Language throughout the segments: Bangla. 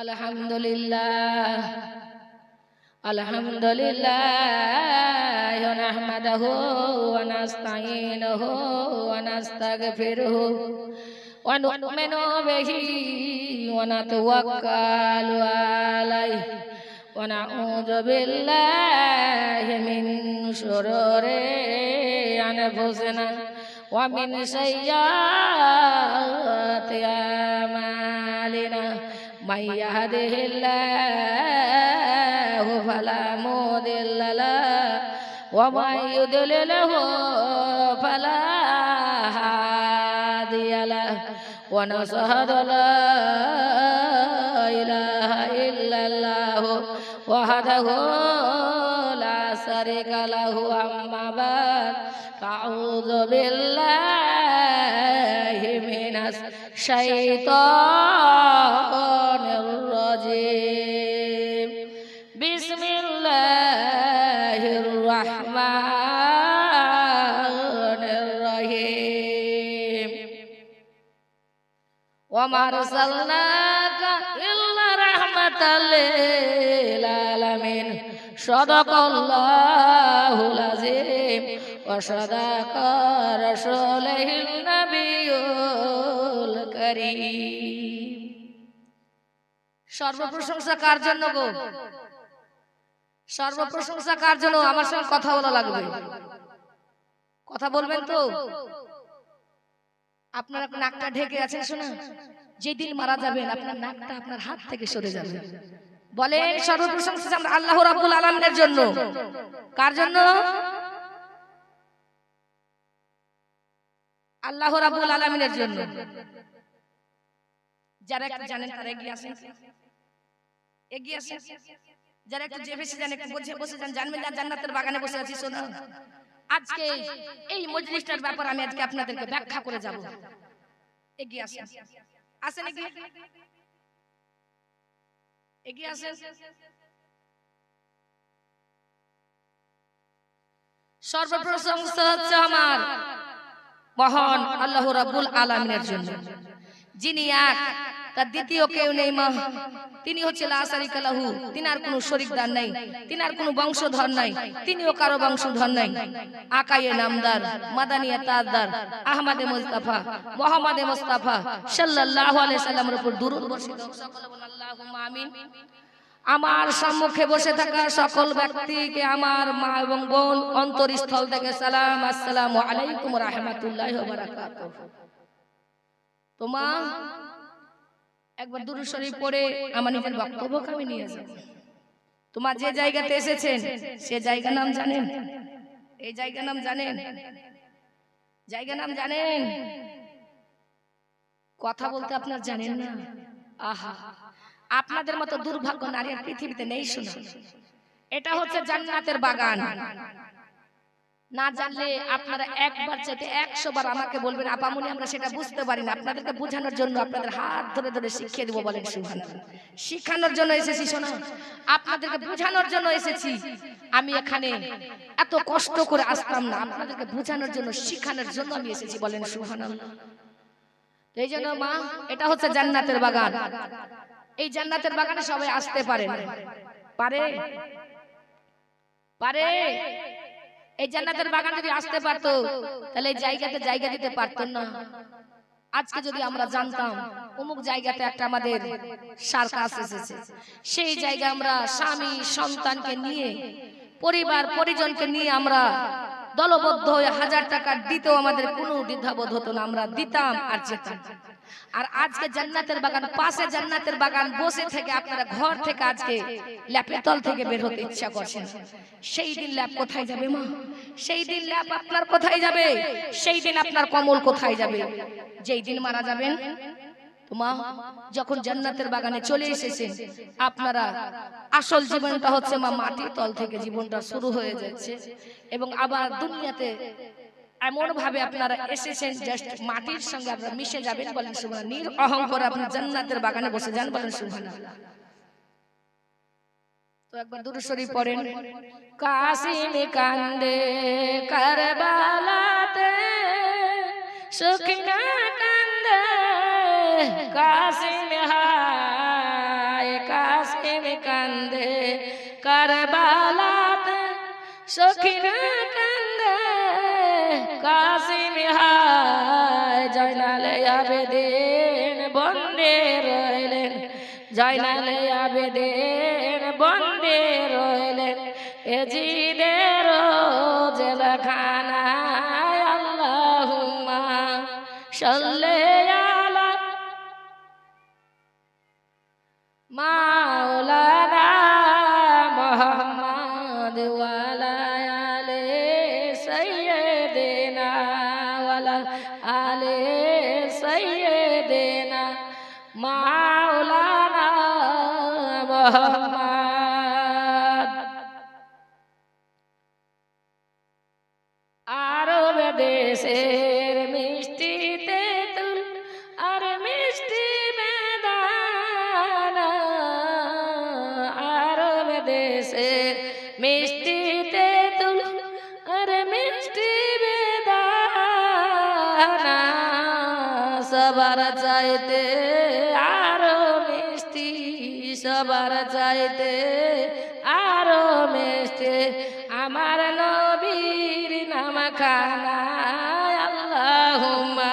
আলহামদুলিল্লাহ আলহামদুলিল্লাহ নাহমাদুহু ওয়া নাস্তাঈনুহু ওয়া নাস্তাগফিরুহু ওয়া নু'মিনু বিহি ওয়া নাতাওয়াক্কালু আলাইহি ওয়া নাউযু বিল্লাহি মিন শুরুরি আনফুসিনা ওয়া মিন সাইয়্যাতি আমালিনা من يهده الله فلا مضل له ومن يضلله فلا هادي له ونشهد أن لا إله إلا الله وحده لا شريك له أما بعد فأعوذ بالله من الشيطان الرجيم بسم الله الرحمن الرحيم وما أرسلناك إلا رحمة للعالمين صدق الله العظيم وصدق رسوله النبي الكريم সর্বপ্রশংসা কার জন্য গো? সর্বপ্রশংসা কার জন্য? আমার সঙ্গে কথা বলা লাগবে। কথা বলবেন তো? আপনার নাকটা ঢেকে আছেন, শোনা, যেদিন মারা যাবেন আপনার নাকটা আপনার হাত থেকে সরে যাবে। বলেন সর্বপ্রশংসা আমরা আল্লাহ রাব্বুল আলামিনের জন্য। কার জন্য? আল্লাহ রাব্বুল আলামিনের জন্য। যারা একটু জানেন তারা এগিয়ে আসেন, এগিয়ে আসেন। যারা একটু যে বেশি জানেন একটু বসে যান, জানবেন না জান্নাতের বাগানে বসে আছি। শোনো, আজকে এই মজলিসটার ব্যাপার আমি আজকে আপনাদেরকে ব্যাখ্যা করে যাব। এগিয়ে আসেন, আসেন, এগিয়ে এগিয়ে আসেন। সর্বপ্রশংসা হচ্ছে আমার মহান আল্লাহ রাব্বুল আলামিনের জন্য, যিনি এক, তার দ্বিতীয় কেউ নেই। তিনি হচ্ছে লা শারিকা লাহু, তিনার কোনো শরীকদার নাই, তিনার কোনো বংশধর নাই, তিনিও কারো বংশধর নাই। আকায়ে নামদার, মাদানিয়া তাজদার, আহমদে মুস্তাফা, মুহাম্মদে মুস্তাফা সাল্লাল্লাহু আলাইহি সাল্লামের উপর দুরূদ বর্ষিত হোক। সকলে বলুন আল্লাহুম্মা আমিন। আমার সম্মুখে বসে থাকা সকল ব্যক্তিকে আমার মা এবং বোন অন্তরস্থল থেকে সালাম, আসসালামু আলাইকুম ওয়া রাহমাতুল্লাহি ওয়া বারাকাতুহু। তোমা একবার দুরূদ শরীফ পড়ে আমার নিজের বক্তব্যকে আমি নিয়ে যাব। তোমার যে জায়গাতে এসেছেন সে জায়গার নাম জানেন? এই জায়গার নাম জানেন? জায়গার নাম জানেন? কথা বলতে আপনার জানেন না? আহা, আপনাদের মতো দুর্ভাগ্য নারী আর পৃথিবীতে নেই। শোনা, এটা হচ্ছে জান্নাতের বাগান। না জানলে আপনারা একবার চাইতে 100 বার আমাকে বলবেন আপামনি আমরা সেটা বুঝতে পারি না। আপনাদেরকে বোঝানোর জন্য আপনাদের হাত ধরে ধরে শিখিয়ে দেব। বলেন সুবহানাল্লাহ। শিখানোর জন্য এসেছি, শোনা, আপনাদেরকে বোঝানোর জন্য এসেছি। আমি এখানে এত কষ্ট করে আসতাম না, আপনাদেরকে বোঝানোর জন্য, শিখানোর জন্য আমি এসেছি। বলেন সুবহানাল্লাহ। এই জন্য মা, এটা হচ্ছে জান্নাতের বাগান। এই জান্নাতের বাগানে সবাই আসতে পারে না? পারে? পারে? এই জান্নাতের বাগান যদি আসতে পারতো তাহলে এই জায়গাতে জায়গা দিতে পারতেন না। আজকে যদি আমরা জানতাম অমুক জায়গাতে একটা আমাদের সার্কাস এসেছে, সেই জায়গা আমরা স্বামী সন্তানকে নিয়ে, পরিবার পরিজনকে নিয়ে আমরা দলবদ্ধ হয়ে 1000 টাকা দিতেও আমাদের কোনো দ্বিধাবোধ হতো না, আমরা দিতাম আর যেতাম। আর আজকে জান্নাতের বাগান, পাশে জান্নাতের বাগান বসে থেকে আপনারা ঘর থেকে আজকে ল্যাপের তল থেকে বের হতে ইচ্ছা করছেন। সেই দিন ল্যাপ কোথায় যাবে মা? সেই দিন ল্যাপ আপনার কোথায় যাবে? সেই দিন আপনার কমল কোথায় যাবে? যেই দিন মারা যাবেন। তোমা যখন জান্নাতের বাগানে চলে এসেছেন, আপনারা আসল জীবনটা হচ্ছে মা মাটির তল থেকে জীবনটা শুরু হয়ে যাচ্ছে। এবং আবার দুনিয়াতে এমন ভাবে আপনারা এসেছেন জাস্ট মাটির সঙ্গে আপনারা মিশে যাবেন। বলেন সুবহানাল্লাহ। নির অহংকার আপনি জান্নাতের বাগানে বসে যান। বলেন সুবহানাল্লাহ। তো একবার দুরূদ শরীফ পড়েন। কাসিম কান্দে কারবালাতে, সখিনা কান্দে কাসিম হায় কান্দে কারবালাতে সখিনা কান্দে কাসিম হায় জয়নালে আবেদিন বন্দে রইলেন জয়নালে আবেদিন বন্দে রইলেন এজিদের জেলখানায় আল্লাহুম্মা সাল্লি আলা মাওলানা মুহাম্মদ ওয়ালা আলে সাইয়্যিদিনা ওয়ালা আলে সাইয়্যিদিনা মাওলানা মুহাম্মদ আরব দেশের মিষ্টি তেঁতুল আর মিষ্টি বেদানা আরব দেশের মিষ্টি তেঁতুল আর মিষ্টি বেদানা সবার চাইতে আরো মিষ্টি সবার চাইতে আরো মিষ্টি আমার নবীর নাম খানা আল্লাহুম্মা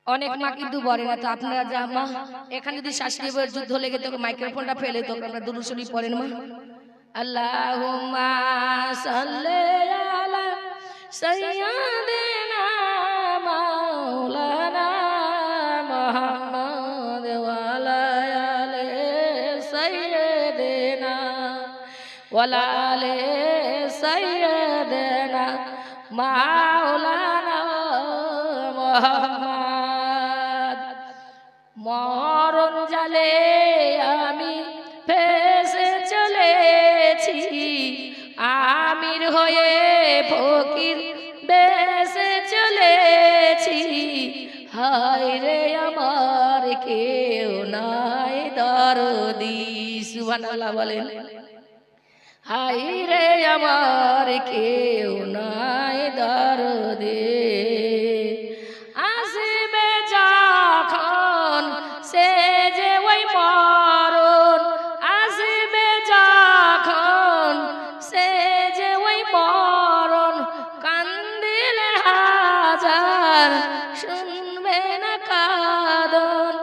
অনেক মা কিন্তু বলে না তো আপনারা যা মা এখানে যদি শাশুড়ি বউয়ের যুদ্ধ লেগে তো মাইক্রোফোনটা ফেলে তো আপনারা দুরূদ শরীফ পড়েন মা আল্লাহুম্মা সাল্লি আলা সাইয়্যিদিনা মাওলানা মুহাম্মদ ওয়ালা আলে সাইয়্যিদিনা ওয়ালা আলে সাইয়্যিদিনা মাওলানা মুহাম্মদ মরণ জালে আমি ফেসে চলেছি আমির হয়ে ফকির বেশে চলেছি হায় রে আমার কেউ নাই দরদি সুবহানাল্লাহ বলেন হায় রে আমার কেউ নাই দরদি আসবে যখন সে যে ওই মরণ আসবে যখন সে যে ওই মরণ কান্দিলে হাজার শুনবে না কাঁদন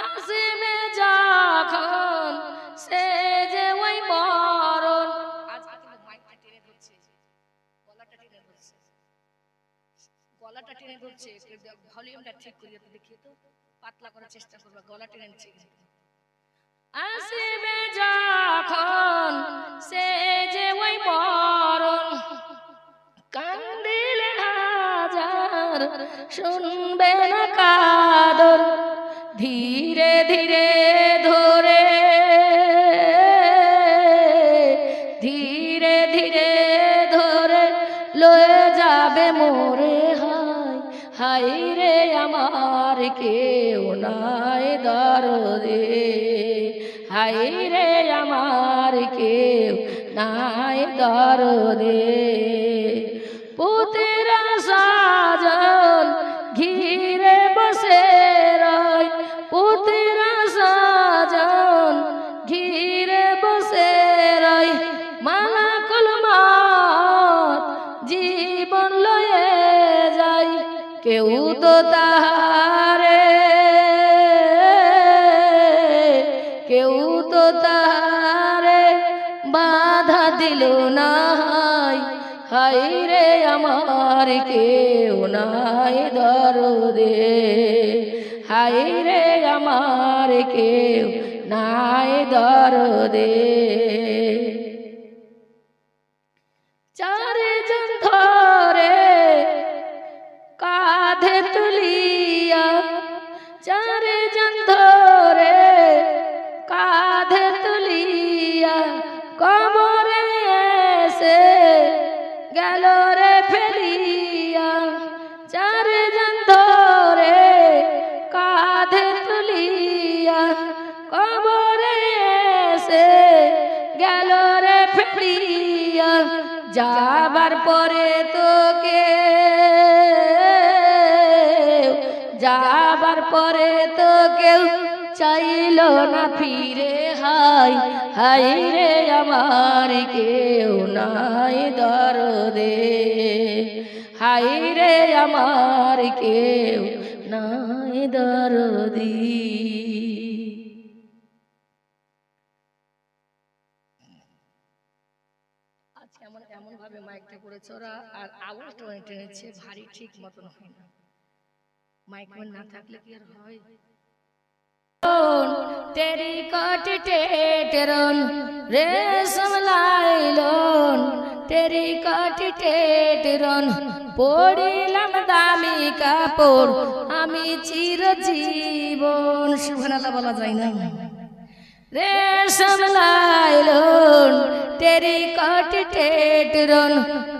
আসবে যখন সে যে ওই মরণ গলাটা টেনে ধরছে ভলিউমটা ঠিক করিয়ে দেখিয়ে তো পাতলা করার চেষ্টা করবা গলা টেনে নিচ্ছে আসবে যখন সে যে ওই মরণ কান্দিলে হাজার শুনবে না কাঁদন ধীরে ধীরে ধরে ধীরে ধীরে ধরে লয়ে যাবে মোরে হায় রে আমার কেউ নাই দরদে হায় রে আমার কেউ নাই দরদে পুতেরা সাজন ঘিরে বসে রয় পুতেরা সাজন ঘিরে বসে রয় মালাকুল মত জীবন লয়ে যায় কেউ তো তাহারে কেউ তো তাহারে বাধা দিল না হায় রে আমার কেউ নাই দরদে হায় রে আমার কেউ নাই দরদে চারজন ধরে কাঁধে তুলিয়া চারজন ধরে কাঁধে তুলিয়া কবরে এসে গেল রে ফেলিয়া চারজন ধরে কাঁধে তুলিয়া কবরে এসে গেল রে ফেলিয়া যাবার পরে তোকে যাবার পরে তো কেউ চাইল না ফিরে, হায় হায় রে আমার কেউ নাই দরদে, হায় রে আমার কেউ নাই দরদি। আজকে আমার এমন ভাবে মাইকটা করেছে ওরা, আর আওয়াজটা টেনেছে ভারী, ঠিক মতন হয় না। মাইক না থাকলে কি আর হয়? তেরি কটি টেটেরন রেশম লাইলন, তেরি কটি টেটেরন পড়িলাম দামি কাপড় আমি চিরজীবন। সুবহানাল্লাহ বলা যায় না? রেশম লাইলন তেরি কটি টেটেরন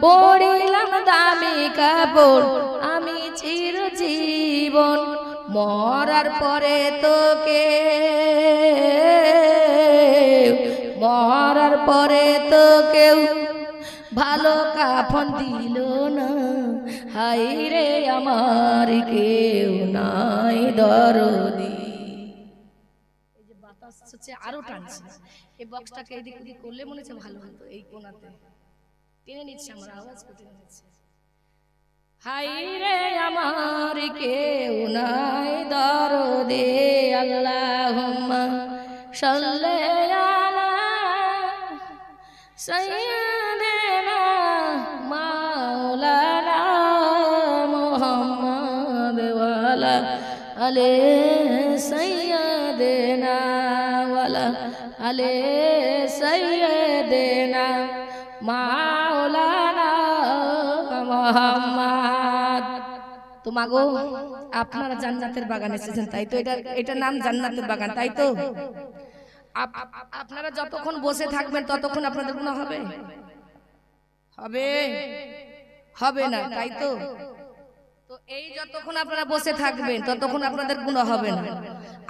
পড়িলাম দামি কাপড় আমি চিরজীবন। মরার পরে তোকে, মরার পরে তো কেউ ভালো কাফন দিল না, হায় রে আমার কেউ নাই দরদি। এই যে বাতাস হচ্ছে আরো টানছে, এই বক্সটাকে এদিক ওদিক করলে মনে হচ্ছে ভালো হতো। এই কোনাতে টেনে নিচ্ছে, আমার আওয়াজ কেটে নিচ্ছে। হায় রে আমার কেউ নাই দরদে, আল্লাহুম্মা সাল্লি আলা সাইয়্যিদিনা মাওলানা মুহাম্মদ ওয়া আলা আলি সাইয়্যিদিনা ওয়া আলা আলি সাইয়্যিদিনা মাওলানা মুহাম্মদ। তো মাগো, আপনারা জান্নাতের বাগান এসেছেন, তাই তো? এটা নাম জান্নাতের বাগান, তাই তো? আপনারা যতক্ষণ বসে থাকবেন ততক্ষণ আপনাদের গুনাহ হবে? হবে? হবে না, তাই তো? তো এই যতক্ষণ আপনারা বসে থাকবেন ততক্ষণ আপনাদের গুনাহ হবে না।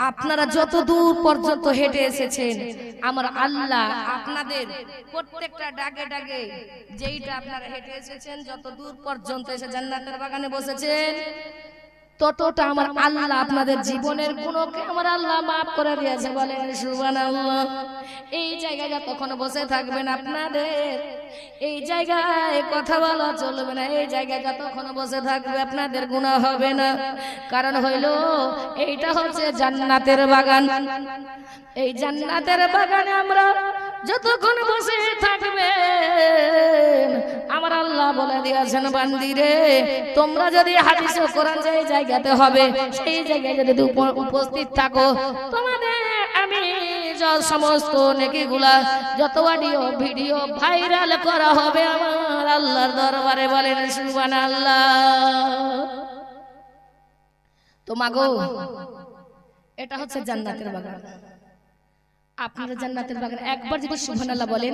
আপনারা যত দূর পর্যন্ত হেঁটে এসেছেন, আমার আল্লাহ আপনাদের প্রত্যেকটা ডাগে ডাগে যেইটা আপনারা হেঁটে এসেছেন, যত দূর পর্যন্ত এসে জান্নাতের বাগানে বসেছেন, ততটা আমার আল্লাহ আপনাদের জীবনের গুণকে আমার আল্লাহ মাফ করে দিয়েছে। বলেন সুবহানাল্লাহ। এই জায়গায় যতক্ষণ বসে থাকবেন আপনাদের এই জায়গায় কথা বলা চলবে না, এই জায়গায় যতক্ষণ বসে থাকবে আপনাদের গুনাহ হবে না। কারণ হইল এইটা হচ্ছে জান্নাতের বাগান। এই জান্নাতের বাগানে আমরা যতক্ষণ বসে থাকবেন আমার আল্লাহ বলে দিয়েছেন, বান্দিরে তোমরা যদি হাদিস ও কোরআন যে জায়গাতে হবে সেই জায়গায় যদি উপস্থিত থাকো, তোমাদের আমি সমস্ত নেকিগুলা যত অডিও ভিডিও ভাইরাল করা হবে আমার আল্লাহর দরবারে। বলেন সুবহানাল্লাহ। তো মাগো, এটা হচ্ছে জান্নাতের বাগান। আপনারা জান্নাতের বাগান একবার যদি সুবহানাল্লাহ বলেন,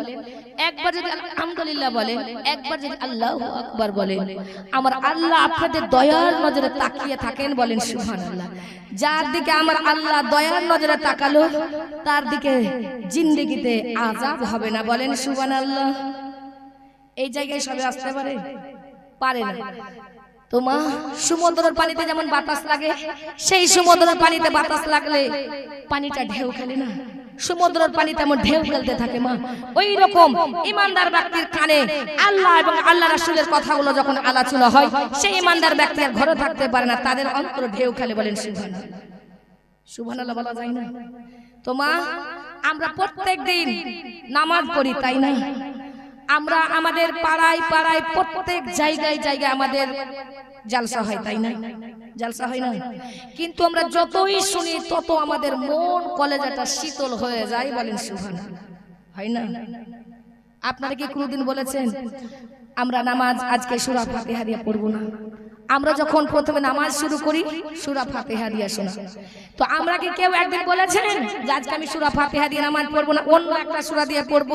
একবার যদি আলহামদুলিল্লাহ বলেন, একবার যদি আল্লাহু আকবার বলেন, আমার আল্লাহ আপনাদের দয়ার নজরে তাকিয়ে থাকেন। বলেন সুবহানাল্লাহ। যার দিকে আমার আল্লাহ দয়ার নজরে তাকালো তার দিকে জিন্দেগিতে আযাব হবে না। বলেন সুবহানাল্লাহ। এই জায়গায় সবে আসতে পারে না। তো মা, সমুদ্রের পানিতে যেমন বাতাস লাগে, সেই সমুদ্রের পানিতে বাতাস লাগলে পানিটা ঢেউ খেলে না, সমুদ্রের পানি তেমন ঢেউ খেলতে থাকে মা। ওই রকম ইমানদার ব্যক্তির কানে আল্লাহ এবং আল্লাহ রাসূলের কথাগুলো যখন আলোচনা হয়, সেই ইমানদার ব্যক্তি আর ঘরে থাকতে পারে না, তাদের অন্তর ঢেউ খেলে। বলেন সুবহানাল্লাহ। সুবহানাল্লাহ বলা যায় না? তো মা, আমরা প্রত্যেকদিন নামাজ পড়ি, তাই না? আমরা আমাদের পাড়ায় পাড়ায় প্রত্যেক জায়গায় জায়গায় আমাদের জালসা হয়, তাই না? জালসা হয় না? কিন্তু আমরা যতই শুনি তত আমাদের মন কলেজাটা শীতল হয়ে যায়। বলেন সুবহানাল্লাহ। হয় না? আপনারা কি কোনোদিন বলেছেন আমরা নামাজ আজকে সূরা ফাতিহা দিয়ে পড়ব না? আমরা যখন প্রথমে নামাজ শুরু করি সূরা ফাতিহা দিয়ে শোনা। তো আমরা কি কেউ একদিন বলেছেন যে আজকে আমি সূরা ফাতিহা দিয়ে নামাজ পড়ব না, অন্য একটা সূরা দিয়ে পড়ব?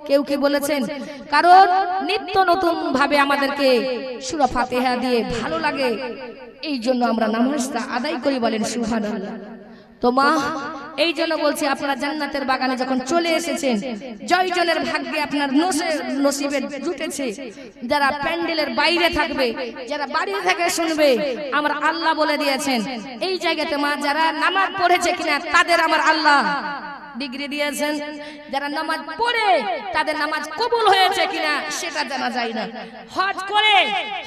কেউ কি বলেছেন? কারণ নিত্য নতুন ভাবে আমাদেরকে সূরা ফাতিহা দিয়ে ভালো লাগে, এই জন্য আমরা নামাজটা আদায় করি। বলেন সুবহানাল্লাহ। তো মা, এই জন্য বলছি আপনারা জান্নাতের বাগানে যখন চলে এসেছেন, জয়জনের ভাগ্যে আপনার নসিবে জুটেছে। যারা প্যান্ডেলের বাইরে থাকবে, যারা বাড়ি থেকে শুনবে, আমার আল্লাহ বলে দিয়েছেন এই জায়গাতে মা যারা নামাজ পড়েছে কিনা তাদের আমার আল্লাহ ডিগ্রি দিয়েছেন। যারা নামাজ পড়ে তাদের নামাজ কবুল হয়েছে কিনা সেটা জানা যায় না। হজ করে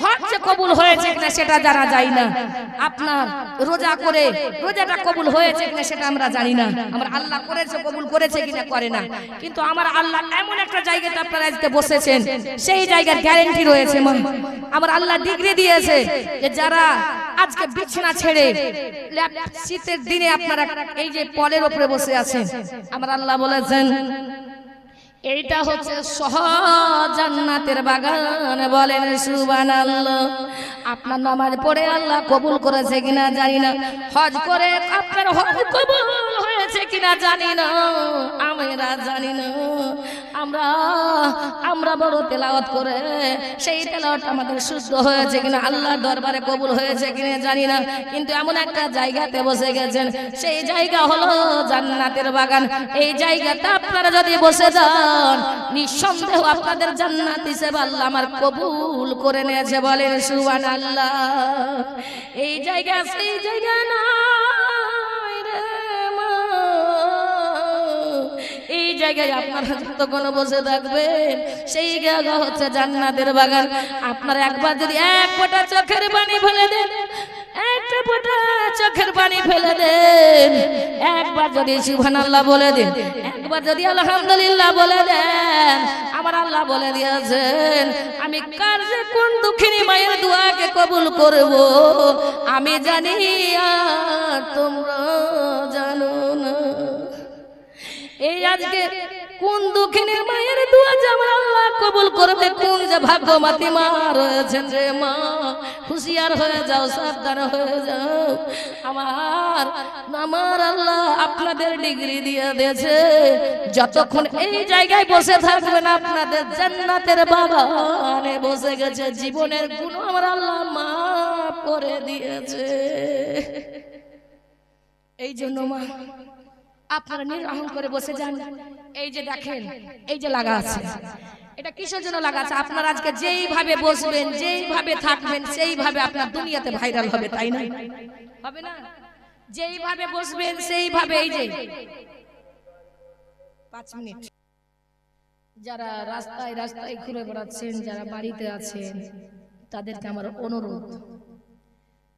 হজ যে কবুল হয়েছে কিনা সেটা জানা যায় না। আপনার রোজা করে রোজাটা কবুল হয়েছে কিনা সেটা আমরা জানি না। আমার আল্লাহ করেছে, কবুল করেছে কিনা করে না। কিন্তু আমার আল্লাহ এমন একটা জায়গাতে আপনারা আজকে বসেছেন, সেই জায়গার গ্যারান্টি রয়েছে। আমার আল্লাহ ডিগ্রি দিয়েছে যে যারা আজকে বিছানা ছেড়ে শীতের দিনে আপনারা এই যে পলের উপরে বসে আছেন, আমার আল্লাহ বলেছেন এইটা হচ্ছে সহজ জান্নাতের বাগান। বলেন সুবহানাল্লাহ। আপনার নামাজ পড়ে আল্লাহ কবুল করেছে কিনা জানি না, হজ করে আপনার হজ কবুল হয়েছে কিনা জানি না, আমরা জানি না। আমরা বড় তেলাওয়াত করে সেই তেলাওয়াত আমাদের শুদ্ধ হয়েছে কিনা, আল্লাহর দরবারে কবুল হয়েছে কিনা জানি না। কিন্তু এমন একটা জায়গাতে বসে গেছেন, সেই জায়গা হলো জান্নাতের বাগান। এই জায়গাতে আপনারা যদি বসে যান, নিঃসন্দেহ আপনাদের জান্নাত হিসেবে আল্লাহ আমার কবুল করে নিয়েছে। বলেন সুবহানাল্লাহ। এই জায়গা সেই জায়গা না, এই জায়গায় আপনারা যতক্ষণ বসে থাকবেন সেই জায়গা হচ্ছে জান্নাতের বাগান। আপনারা একবার যদি এক ফোঁটা চোখের পানি ফেলে দেন, একটা ফোঁটা চোখের পানি ফেলে দেন, একবার যদি সুবহানাল্লাহ বলে দেন, একবার যদি আলহামদুলিল্লাহ বলে দেন, আমার আল্লাহ বলে দিয়েছেন আমি কার যে কোন দুঃখিনী মায়ের দোয়াকে কবুল করব আমি জানি আর তোমরা জানো না। এই আজকে কোন দুঃখিনীর মায়ের দোয়া যে আমার আল্লাহ কবুল করবে, কোন যে ভাগ্যবতী মা রয়েছেন যে মা, হুঁশিয়ার হয়ে যাও, সাবধান হয়ে যাও। আমার আল্লাহ আপনাদের ডিগ্রি দিয়ে দিয়েছে। যতক্ষণ এই জায়গায় বসে থাকবেন আপনাদের জান্নাতের বাগানে বসে গেছে, জীবনের গুণ আমার আল্লাহ মাফ করে দিয়েছে। এই জন্য মা আপনারা নিরহং করে বসে যান। এই যে দেখেন এই যে লাগা আছে, এটা কিসের জন্য লাগা আছে? আপনারা আজকে যেইভাবে বসবেন, যেইভাবে থাকবেন, সেইভাবে আপনার দুনিয়াতে ভাইরাল হবে, তাই না? হবে না? যেইভাবে বসবেন সেইভাবে। এই যে 5 মিনিট যারা রাস্তায় রাস্তায় ঘুরে বেড়াচ্ছেন, যারা বাড়িতে আছেন, তাদেরকে আমার অনুরোধ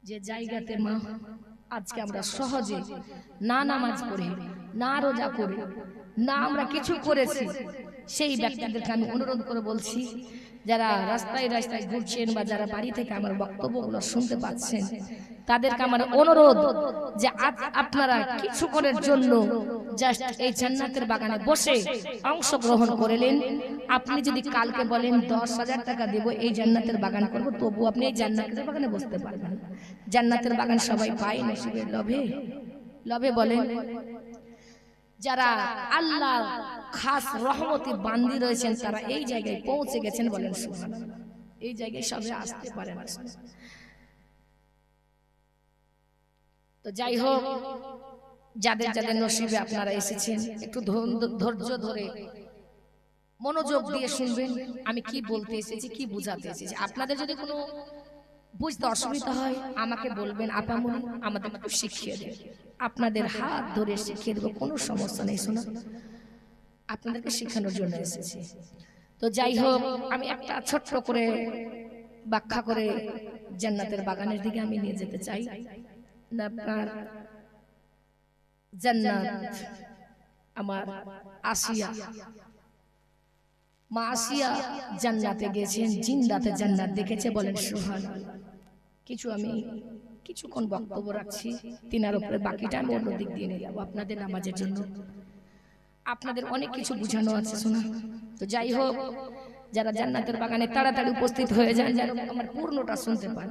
যে জায়গাতে মা আজকে আমরা সহজে না নামাজ পড়ে, না রোজা করে, না আমরা কিছু করেছি, সেই ব্যক্তিদেরকে আমি অনুরোধ করে বলছি, যারা রাস্তায় রাস্তায় ঘুরছেন বা যারা বাড়ি থেকে আমার বক্তব্যগুলো শুনতে পাচ্ছেন, তাদেরকে আমার অনুরোধ যে আপনারা কিছুক্ষণের জন্য জাস্ট এই জান্নাতের বাগানে বসে অংশগ্রহণ করলেন। আপনি যদি কালকে বলেন 10,000 টাকা দেব এই জান্নাতের বাগান করব, তবু আপনি এই জান্নাতের বাগানে বসতে পারবেন। জান্নাতের বাগান সবাই পায় নসিবের লোভে লোভে। বলেন যারা আল্লাহ খাস রহমতি বান্দি রয়েছেন তারা এই জায়গায় পৌঁছে গেছেন। বলেন সুবহানাল্লাহ। এই জায়গায় সবাই আসতে পারে না। তো যাই হোক, যাদের যাদের নসিবে আপনারা এসেছেন একটু ধৈর্য ধরে মনোযোগ দিয়ে শুনবেন আমি কি বলতে এসেছি, কি বুঝাতে এসেছি। আপনাদের যদি কোনো বুঝতে অসুবিধা হয় আমাকে বলবেন, আপামনি আমাদের একটু শিখিয়ে দেন, আপনাদের হাত ধরে শিখিয়ে দেবো, কোনো সমস্যা নেই। শোনা, আপনাদেরকে শেখানোর জন্য এসেছি। তো যাই হোক, আমি একটা ছোট্ট করে ব্যাখ্যা করে জান্নাতের বাগানের দিকে আমি নিয়ে যেতে চাই। আপনার জান্নাত, আমার আসিয়া মা আসিয়া জান্নাতে গেছেন, জিন্দাতে জান্নাত দেখেছে। বলেন সুবহানাল্লাহ। আমি কিছুক্ষণ বক্তব্য রাখছি, তিনার উপরে বাকিটা আমি অন্য দিক দিয়ে নিয়ে যাবো আপনাদের নামাজের জন্য। আপনাদের অনেক কিছু বুঝানো আছে, শোনা। তো যাই হোক, যারা জান্নাতের বাগানে তাড়াতাড়ি উপস্থিত হয়ে যান, যেন আমার পূর্ণটা শুনতে পান।